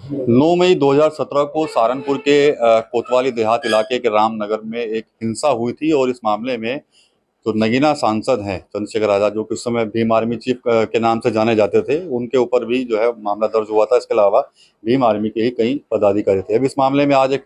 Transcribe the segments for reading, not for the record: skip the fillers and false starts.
9 मई 2017 को सहारनपुर के कोतवाली देहात इलाके के रामनगर में एक हिंसा हुई थी और इस मामले में जो नगीना सांसद हैं चंद्रशेखर आजाद, जो कि उस समय भीम आर्मी चीफ के नाम से जाने जाते थे, उनके ऊपर भी जो है मामला दर्ज हुआ था। इसके अलावा भीम आर्मी के ही कई पदाधिकारी थे। अब इस मामले में आज एक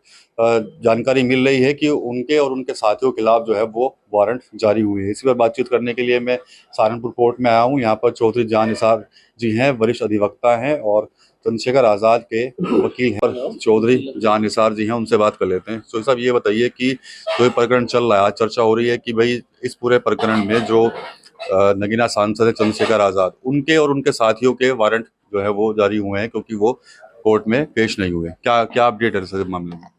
जानकारी मिल रही है कि उनके और उनके साथियों के खिलाफ जो है वो वारंट जारी हुए हैं। इसी पर बातचीत करने के लिए मैं सहारनपुर कोर्ट में आया हूँ। यहाँ पर चौधरी जान निसार जी हैं, वरिष्ठ अधिवक्ता हैं और चंद्रशेखर आजाद के वकील हैं। चौधरी जान निसार जी हैं, उनसे बात कर लेते हैं। तो साहब ये बताइए कि जो ये प्रकरण चल रहा है, आज चर्चा हो रही है कि भाई इस पूरे प्रकरण में जो नगीना सांसद है चंद्रशेखर आजाद, उनके और उनके साथियों के वारंट जो है वो जारी हुए हैं क्योंकि वो कोर्ट में पेश नहीं हुए। क्या क्या अपडेट है सर मामले में?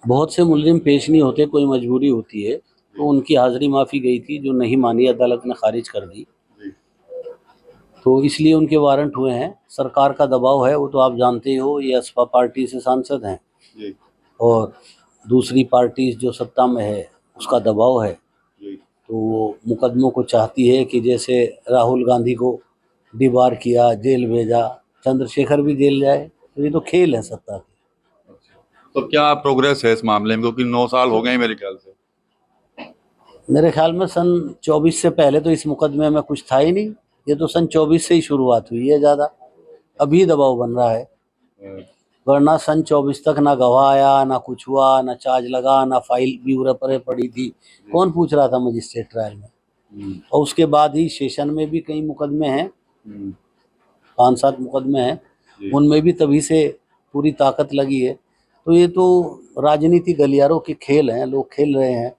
बहुत से मुलजिम पेश नहीं होते, कोई मजबूरी होती है, तो उनकी हाजिरी माफ़ी गई थी जो नहीं मानी, अदालत ने खारिज कर दी। तो इसलिए उनके वारंट हुए हैं। सरकार का दबाव है, वो तो आप जानते ही हो, ये असपा पार्टी से सांसद हैं जी और दूसरी पार्टी जो सत्ता में है उसका दबाव है। जी। तो वो मुकदमों को चाहती है कि जैसे राहुल गांधी को डिबार किया, जेल भेजा, चंद्रशेखर भी जेल जाए। तो ये तो खेल है सत्ता की। तो क्या प्रोग्रेस है इस मामले में, क्योंकि 9 साल हो गए हैं मेरे ख्याल से। मेरे ख्याल में सन 24 से पहले तो इस मुकदमे में कुछ था ही नहीं। ये तो सन 24 से ही शुरुआत हुई है ज़्यादा, अभी दबाव बन रहा है। वरना सन 24 तक ना गवाह आया, ना कुछ हुआ, ना चार्ज लगा, ना फाइल भी परे पड़ी थी। कौन पूछ रहा था मजिस्ट्रेट ट्रायल में? और उसके बाद ही सेशन में भी कई मुकदमे हैं, 5-7 मुकदमे हैं, उनमें भी तभी से पूरी ताकत लगी है। तो ये तो राजनीति गलियारों के खेल हैं, लोग खेल रहे हैं।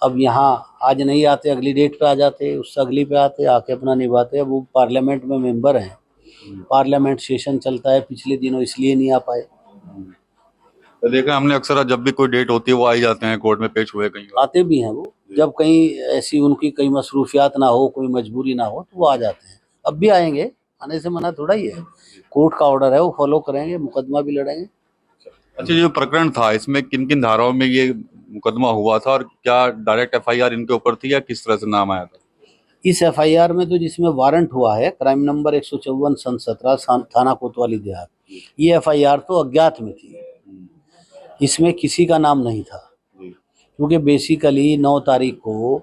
अब यहाँ आज नहीं आते, अगली डेट पे आ जाते, उससे अगली पे आते, आके अपना निभाते। अब वो पार्लियामेंट में मेंबर हैं, पार्लियामेंट सेशन चलता है, पिछले दिनों इसलिए नहीं आ पाए। तो देखा हमने अक्सर, जब भी कोई डेट होती है वो आ ही जाते हैं, कोर्ट में पेश हुए कई बार। आते भी हैं वो, जब कहीं ऐसी उनकी कहीं मसरूफियात ना हो, कोई मजबूरी ना हो, तो वो आ जाते हैं। अब भी आएंगे, आने से मना थोड़ा ही है। कोर्ट का ऑर्डर है, वो फॉलो करेंगे, मुकदमा भी लड़ेंगे। अच्छा, ये जो प्रकरण था इसमें किन किन धाराओं में ये मुकदमा हुआ था और क्या डायरेक्ट एफआईआर इनके ऊपर थी या किस तरह से नाम आया था? इस एफआईआर में तो जिसमें वारंट हुआ है, क्राइम नंबर 154 सन 17 थाना कोतवाली देहात, ये एफआईआर तो अज्ञात में थी, इसमें किसी का नाम नहीं था। क्योंकि बेसिकली 9 तारीख को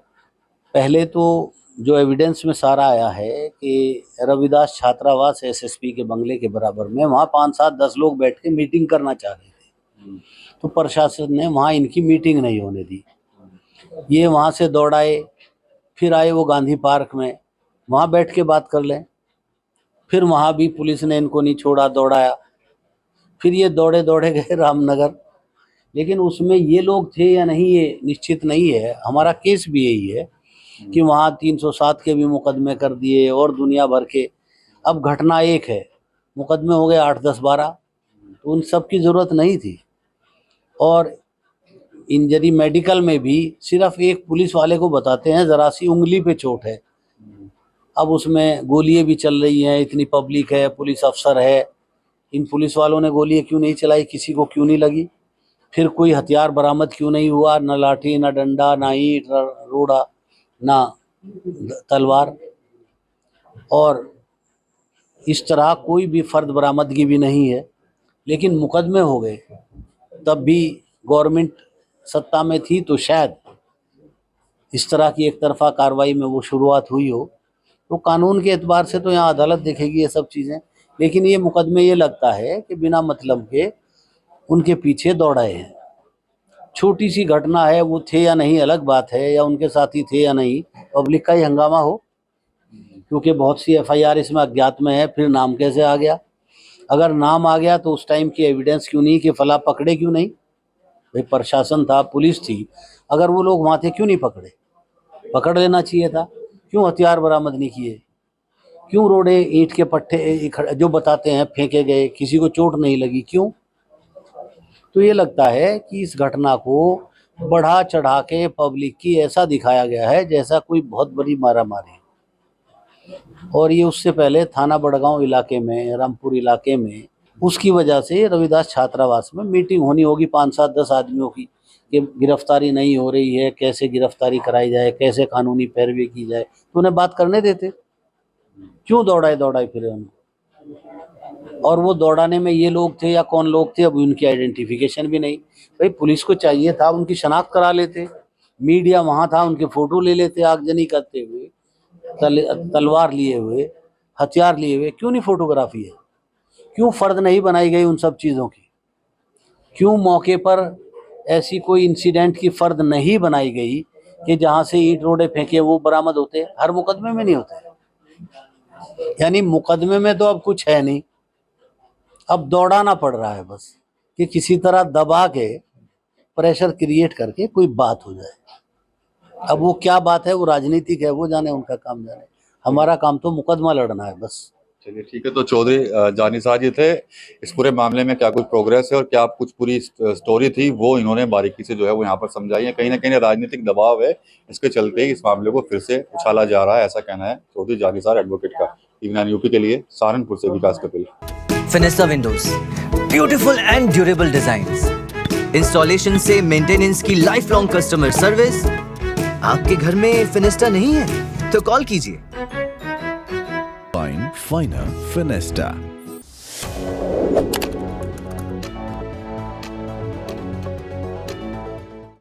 पहले तो जो एविडेंस में सारा आया है कि रविदास छात्रावास एसएसपी के बंगले के बराबर में, वहाँ 5-7-10 लोग बैठ के मीटिंग करना चाह रहे थे। तो प्रशासन ने वहाँ इनकी मीटिंग नहीं होने दी। ये वहाँ से दौड़ाए, फिर आए वो गांधी पार्क में, वहाँ बैठ के बात कर लें। फिर वहाँ भी पुलिस ने इनको नहीं छोड़ा, दौड़ाया। फिर ये दौड़े दौड़े गए रामनगर। लेकिन उसमें ये लोग थे या नहीं ये निश्चित नहीं है। हमारा केस भी यही है कि वहाँ 307 के भी मुकदमे कर दिए और दुनिया भर के। अब घटना एक है, मुकदमे हो गए 8-10-12, तो उन सब की ज़रूरत नहीं थी। और इंजरी मेडिकल में भी सिर्फ एक पुलिस वाले को बताते हैं ज़रा सी उंगली पे चोट है। अब उसमें गोलियां भी चल रही हैं, इतनी पब्लिक है, पुलिस अफसर है, इन पुलिस वालों ने गोलियां क्यों नहीं चलाई, किसी को क्यों नहीं लगी? फिर कोई हथियार बरामद क्यों नहीं हुआ? न लाठी, न डंडा, ना ईंट, रोड़ा, ना तलवार। और इस तरह कोई भी फर्द बरामदगी भी नहीं है। लेकिन मुकदमे हो गए, तब भी गवर्नमेंट सत्ता में थी, तो शायद इस तरह की एक तरफा कार्रवाई में वो शुरुआत हुई हो। तो कानून के एतबार से तो यहाँ अदालत देखेगी ये सब चीज़ें। लेकिन ये मुकदमे ये लगता है कि बिना मतलब के उनके पीछे दौड़ाए हैं। छोटी सी घटना है, वो थे या नहीं अलग बात है, या उनके साथी थे या नहीं, पब्लिक का ही हंगामा हो। क्योंकि बहुत सी एफआईआर इसमें अज्ञात में है, फिर नाम कैसे आ गया? अगर नाम आ गया तो उस टाइम की एविडेंस क्यों नहीं, कि फला पकड़े क्यों नहीं? भाई प्रशासन था, पुलिस थी, अगर वो लोग वहाँ थे क्यों नहीं पकड़े? पकड़ लेना चाहिए था। क्यों हथियार बरामद नहीं किए? क्यों रोड़े, ईंट के पट्टे जो बताते हैं फेंके गए, किसी को चोट नहीं लगी, क्यों? तो ये लगता है कि इस घटना को बढ़ा चढ़ा के पब्लिक की ऐसा दिखाया गया है जैसा कोई बहुत बड़ी मारामारी। और ये उससे पहले थाना बड़गांव इलाके में, रामपुर इलाके में, उसकी वजह से रविदास छात्रावास में मीटिंग होनी होगी 5-7-10 आदमियों की, कि गिरफ्तारी नहीं हो रही है, कैसे गिरफ्तारी कराई जाए, कैसे कानूनी पैरवी की जाए। तो उन्हें बात करने देते, क्यों दौड़ाए दौड़ाए फिरे उनको? और वो दौड़ाने में ये लोग थे या कौन लोग थे, अब उनकी आइडेंटिफिकेशन भी नहीं। भाई पुलिस को चाहिए था उनकी शनाख्त करा लेते, मीडिया वहां था, उनके फोटो ले लेते आगजनी करते हुए, तलवार लिए हुए, हथियार लिए हुए। क्यों नहीं फोटोग्राफी है? क्यों फर्द नहीं बनाई गई उन सब चीज़ों की? क्यों मौके पर ऐसी कोई इंसिडेंट की फर्द नहीं बनाई गई कि जहां से ईंट रोड़े फेंके वो बरामद होते? हर मुकदमे में नहीं होते। यानी मुकदमे में तो अब कुछ है नहीं, अब दौड़ाना पड़ रहा है बस कि किसी तरह दबा के प्रेशर क्रिएट करके कोई बात हो जाए। अब वो क्या बात है, वो राजनीतिक है, वो जाने, उनका काम जाने। हमारा काम तो मुकदमा लड़ना है बस। चलिए ठीक है। तो चौधरी जानिसार जी थे, इस पूरे मामले में क्या कुछ प्रोग्रेस है और क्या कुछ पूरी स्टोरी थी वो इन्होंने बारीकी से जो है वो यहाँ पर समझाई है। कहीं ना कहीं राजनीतिक दबाव है, इसके चलते ही इस मामले को फिर से उछाला जा रहा है, ऐसा कहना है चौधरी जानिसार एडवोकेट का। टीवी9 यूपी के लिए सहारनपुर से Vikas Kapil. Fenesta windows, beautiful and durable designs, installation से मेंटेनेंस की लाइफ लॉन्ग कस्टमर सर्विस। आपके घर में फिनिस्टा नहीं है तो कॉल कीजिए। Finer Finesta.